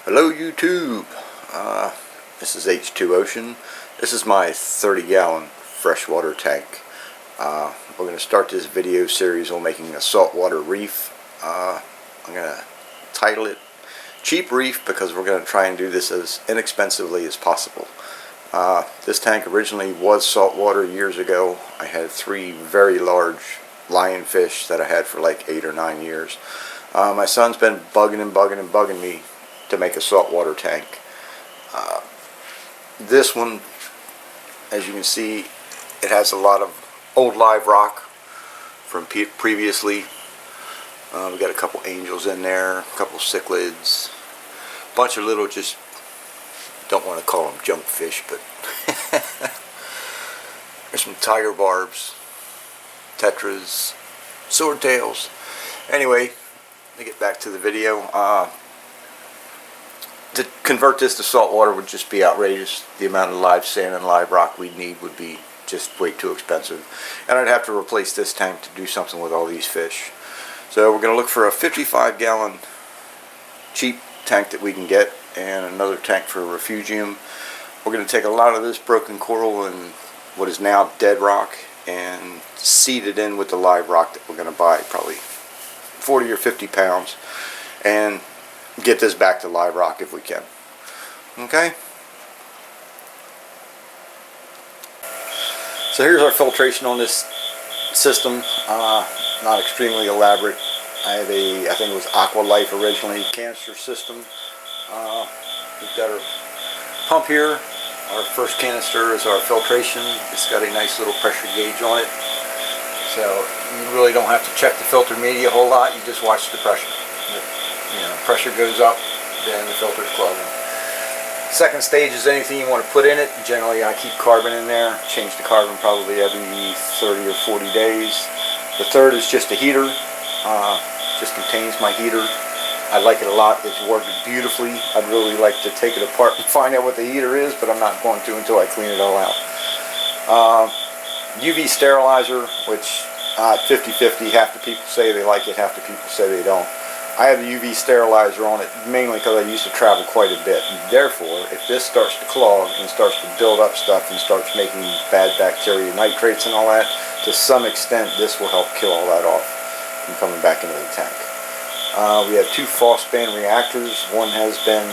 Hello YouTube, this is H2 Ocean. This is my 30-gallon freshwater tank. We're going to start this video series on making a saltwater reef. I'm going to title it Cheap Reef because we're going to try and do this as inexpensively as possible. This tank originally was saltwater years ago. I had 3 very large lionfish that I had for like 8 or 9 years. My son's been bugging me to make a saltwater tank. This one, as you can see, it has a lot of old live rock from previously. We got a couple angels in there, a couple cichlids, a bunch of little, just don't want to call them junk fish, but there's some tiger barbs, tetras, swordtails. Anyway, let me get back to the video. To convert this to salt water would just be outrageous. The amount of live sand and live rock we'd need would be just way too expensive. And I'd have to replace this tank to do something with all these fish. So we're going to look for a 55-gallon cheap tank that we can get and another tank for a refugium. We're going to take a lot of this broken coral and what is now dead rock and seed it in with the live rock that we're going to buy, probably 40 or 50 pounds, and get this back to live rock if we can. Okay? So here's our filtration on this system. Not extremely elaborate. I have a, I think it was Aqua Life originally, canister system. We've got our pump here. Our first canister is our filtration. It's got a nice little pressure gauge on it. So you really don't have to check the filter media a whole lot. You just watch the pressure. You know, pressure goes up, then the filter's clogging. Second stage is anything you want to put in it. Generally, I keep carbon in there. Change the carbon probably every 30 or 40 days. The third is just a heater. Just contains my heater. I like it a lot. It's working beautifully. I'd really like to take it apart and find out what the heater is, but I'm not going to until I clean it all out. UV sterilizer, which 50-50. Half the people say they like it, half the people say they don't. I have the UV sterilizer on it mainly because I used to travel quite a bit. And therefore, if this starts to clog and starts to build up stuff and starts making bad bacteria, nitrates and all that, to some extent this will help kill all that off from coming back into the tank. We have 2 phosphane reactors. One has been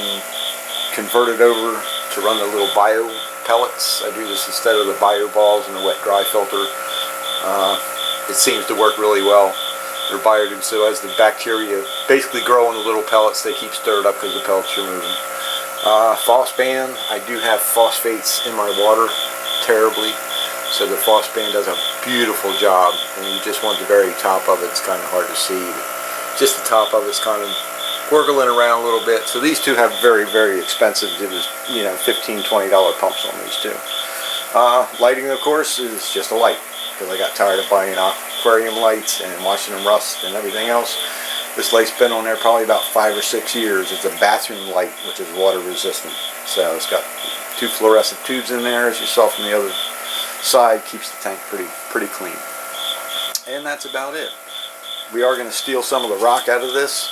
converted over to run the little bio pellets. I do this instead of the bio balls and the wet dry filter. It seems to work really well. They're biodegradable, so as the bacteria basically grow in the little pellets, they keep stirred up because the pellets are moving. Phosphane, I do have phosphates in my water terribly, so the phosphane does a beautiful job, and you just want the very top of it. It's kind of hard to see. Just the top of it's kind of wurgling around a little bit. So these two have very, very expensive, it was, you know, $15, $20 pumps on these two. Lighting, of course, is just a light, because I got tired of buying aquarium lights and watching them rust and everything else. This light's been on there probably about 5 or 6 years. It's a bathroom light, which is water resistant. So it's got 2 fluorescent tubes in there, as you saw from the other side. Keeps the tank pretty clean. And that's about it. We are going to steal some of the rock out of this.